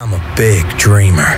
I'm a big dreamer.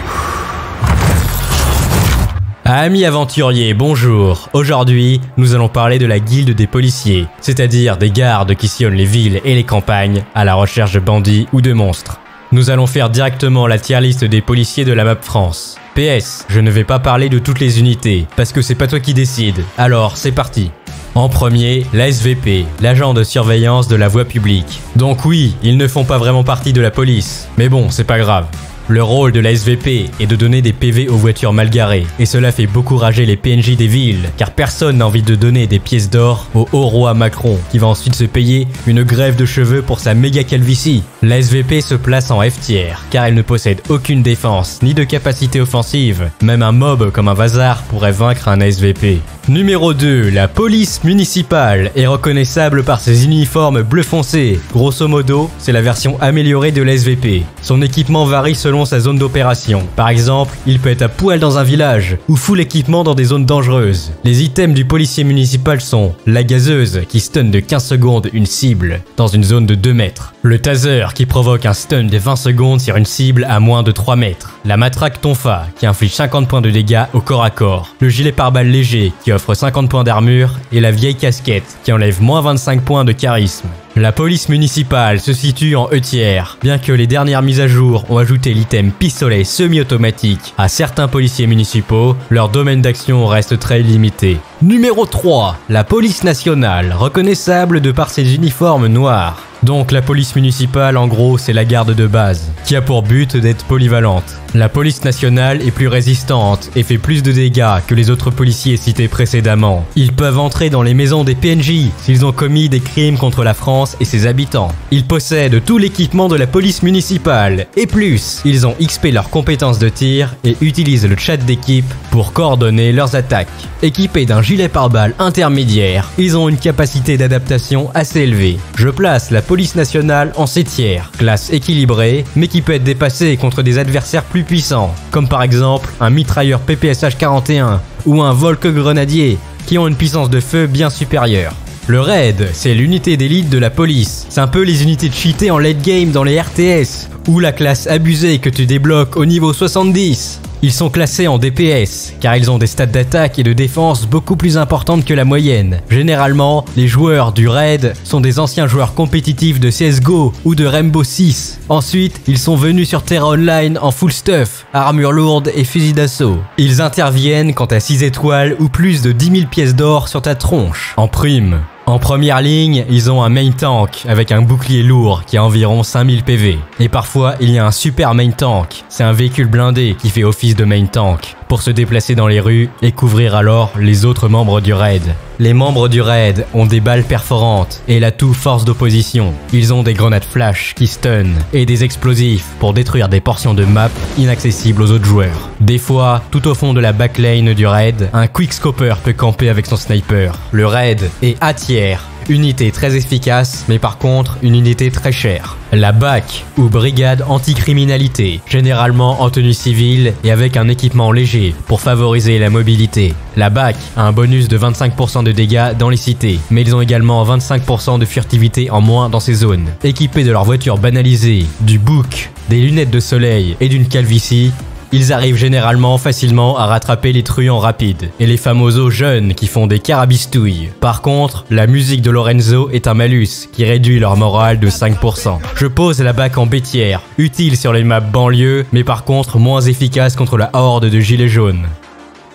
Amis aventuriers, bonjour. Aujourd'hui, nous allons parler de la guilde des policiers, c'est-à-dire des gardes qui sillonnent les villes et les campagnes à la recherche de bandits ou de monstres. Nous allons faire directement la tier list des policiers de la map France. PS, je ne vais pas parler de toutes les unités, parce que c'est pas toi qui décide. Alors, c'est parti. En premier, la SVP, l'agent de surveillance de la voie publique. Donc oui, ils ne font pas vraiment partie de la police, mais bon, c'est pas grave. Le rôle de la SVP est de donner des PV aux voitures mal garées, et cela fait beaucoup rager les PNJ des villes, car personne n'a envie de donner des pièces d'or au haut roi Macron, qui va ensuite se payer une grève de cheveux pour sa méga calvitie. La SVP se place en F tier, car elle ne possède aucune défense, ni de capacité offensive. Même un mob comme un Vazar pourrait vaincre un SVP. Numéro 2, la police municipale est reconnaissable par ses uniformes bleu foncé. Grosso modo, c'est la version améliorée de la SVP. Son équipement varie selon sa zone d'opération. Par exemple, il peut être à poil dans un village, ou full équipement dans des zones dangereuses. Les items du policier municipal sont la gazeuse qui stun de 15 secondes une cible dans une zone de 2 mètres. Le taser qui provoque un stun de 20 secondes sur une cible à moins de 3 mètres. La matraque tonfa qui inflige 50 points de dégâts au corps à corps. Le gilet pare-balles léger qui offre 50 points d'armure et la vieille casquette qui enlève moins 25 points de charisme. La police municipale se situe en E tiers, bien que les dernières mises à jour ont ajouté l'item pistolet semi-automatique à certains policiers municipaux, leur domaine d'action reste très limité. Numéro 3, la police nationale, reconnaissable de par ses uniformes noirs. Donc la police municipale, en gros, c'est la garde de base, qui a pour but d'être polyvalente. La police nationale est plus résistante et fait plus de dégâts que les autres policiers cités précédemment. Ils peuvent entrer dans les maisons des PNJ s'ils ont commis des crimes contre la France et ses habitants. Ils possèdent tout l'équipement de la police municipale, et plus, ils ont XP leurs compétences de tir et utilisent le chat d'équipe pour coordonner leurs attaques. Équipés d'un gilet pare-balles intermédiaire, ils ont une capacité d'adaptation assez élevée. Je place la police nationale en C tiers, classe équilibrée, mais qui peut être dépassée contre des adversaires plus puissants, comme par exemple un mitrailleur PPSH-41 ou un Volk grenadier, qui ont une puissance de feu bien supérieure. Le raid, c'est l'unité d'élite de la police. C'est un peu les unités cheatées en late game dans les RTS, ou la classe abusée que tu débloques au niveau 70. Ils sont classés en DPS, car ils ont des stats d'attaque et de défense beaucoup plus importantes que la moyenne. Généralement, les joueurs du raid sont des anciens joueurs compétitifs de CSGO ou de Rainbow Six. Ensuite, ils sont venus sur Terra Online en full stuff, armure lourde et fusil d'assaut. Ils interviennent quand t'as 6 étoiles ou plus de 10 000 pièces d'or sur ta tronche, en prime. En première ligne, ils ont un main tank avec un bouclier lourd qui a environ 5000 PV. Et parfois, il y a un super main tank. C'est un véhicule blindé qui fait office de main tank pour se déplacer dans les rues et couvrir alors les autres membres du raid. Les membres du raid ont des balles perforantes et l'atout force d'opposition. Ils ont des grenades flash qui stun et des explosifs pour détruire des portions de map inaccessibles aux autres joueurs. Des fois, tout au fond de la backlane du raid, un quickscoper peut camper avec son sniper. Le raid est A tiers. Unité très efficace, mais par contre, une unité très chère. La BAC, ou Brigade Anticriminalité, généralement en tenue civile et avec un équipement léger pour favoriser la mobilité. La BAC a un bonus de 25% de dégâts dans les cités, mais ils ont également 25% de furtivité en moins dans ces zones. Équipés de leur voiture banalisée, du bouc, des lunettes de soleil et d'une calvitie, ils arrivent généralement facilement à rattraper les truands rapides et les famosos jeunes qui font des carabistouilles. Par contre, la musique de Lorenzo est un malus qui réduit leur morale de 5%. Je pose la BAC en B tiers, utile sur les maps banlieue, mais par contre moins efficace contre la horde de gilets jaunes.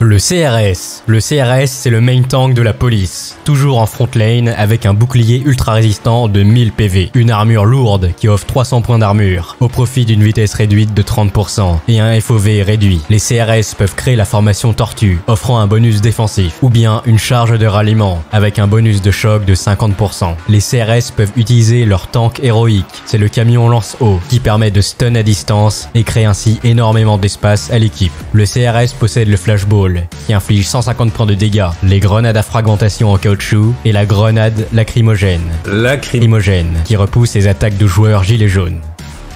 Le CRS. Le CRS, c'est le main tank de la police. Toujours en front lane avec un bouclier ultra résistant de 1000 PV. Une armure lourde qui offre 300 points d'armure au profit d'une vitesse réduite de 30% et un FOV réduit. Les CRS peuvent créer la formation tortue, offrant un bonus défensif, ou bien une charge de ralliement avec un bonus de choc de 50%. Les CRS peuvent utiliser leur tank héroïque. C'est le camion lance-eau qui permet de stun à distance et crée ainsi énormément d'espace à l'équipe. Le CRS possède le flashball qui inflige 150 points de dégâts, les grenades à fragmentation en caoutchouc et la grenade lacrymogène qui repousse les attaques de joueurs gilets jaunes.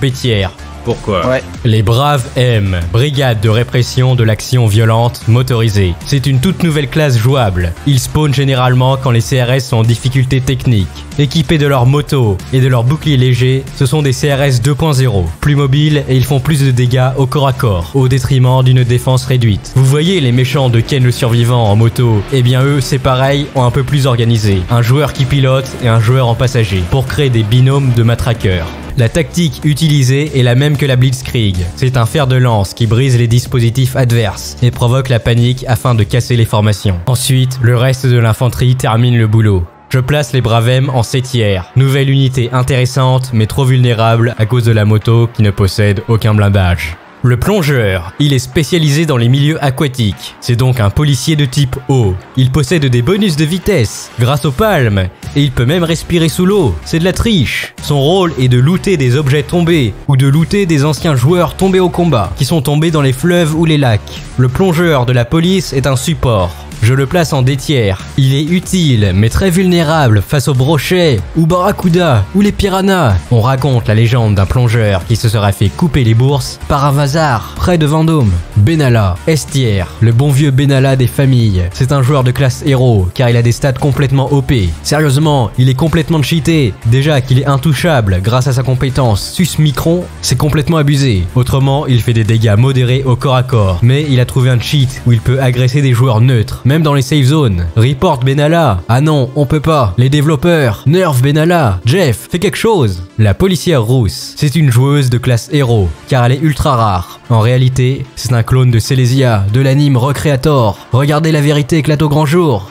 B tiers. Pourquoi? Ouais. Les Braves M, brigade de répression de l'action violente motorisée. C'est une toute nouvelle classe jouable. Ils spawnent généralement quand les CRS sont en difficulté technique. Équipés de leurs motos et de leurs boucliers légers, ce sont des CRS 2.0, plus mobiles et ils font plus de dégâts au corps à corps, au détriment d'une défense réduite. Vous voyez les méchants de Ken le survivant en moto? Eh bien eux, c'est pareil, ont un peu plus organisé. Un joueur qui pilote et un joueur en passager, pour créer des binômes de matraqueurs. La tactique utilisée est la même que la Blitzkrieg. C'est un fer de lance qui brise les dispositifs adverses et provoque la panique afin de casser les formations. Ensuite, le reste de l'infanterie termine le boulot. Je place les Bravem en 7e. Nouvelle unité intéressante mais trop vulnérable à cause de la moto qui ne possède aucun blindage. Le plongeur, il est spécialisé dans les milieux aquatiques. C'est donc un policier de type eau. Il possède des bonus de vitesse grâce aux palmes et il peut même respirer sous l'eau. C'est de la triche. Son rôle est de looter des objets tombés ou de looter des anciens joueurs tombés au combat qui sont tombés dans les fleuves ou les lacs. Le plongeur de la police est un support. Je le place en D-tiers. Il est utile, mais très vulnérable face aux brochets, ou barracuda, ou les piranhas. On raconte la légende d'un plongeur qui se serait fait couper les bourses par un vasard, près de Vendôme. Benalla, S-tiers, le bon vieux Benalla des familles. C'est un joueur de classe héros, car il a des stats complètement OP. Sérieusement, il est complètement cheaté. Déjà qu'il est intouchable grâce à sa compétence sus-micron, c'est complètement abusé. Autrement, il fait des dégâts modérés au corps à corps. Mais il a trouvé un cheat où il peut agresser des joueurs neutres. Même dans les safe zones. Report Benalla. Ah non, on peut pas. Les développeurs. Nerf Benalla. Jeff, fais quelque chose. La policière rousse. C'est une joueuse de classe héros, car elle est ultra rare. En réalité, c'est un clone de Celesia, de l'anime Recreator. Regardez la vérité éclate au grand jour.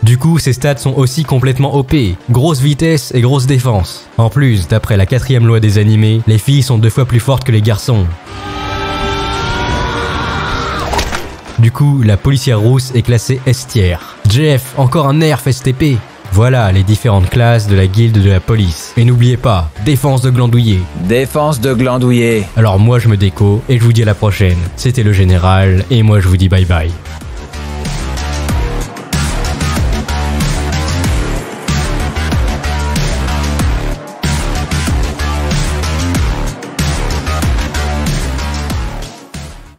Du coup, ses stats sont aussi complètement OP. Grosse vitesse et grosse défense. En plus, d'après la 4e loi des animés, les filles sont 2 fois plus fortes que les garçons. Du coup, la policière rousse est classée S-tiers. Jeff, encore un nerf STP. Voilà les différentes classes de la guilde de la police. Et n'oubliez pas, défense de glandouiller. Défense de glandouiller. Alors moi je me déco et je vous dis à la prochaine. C'était le général et moi je vous dis bye bye.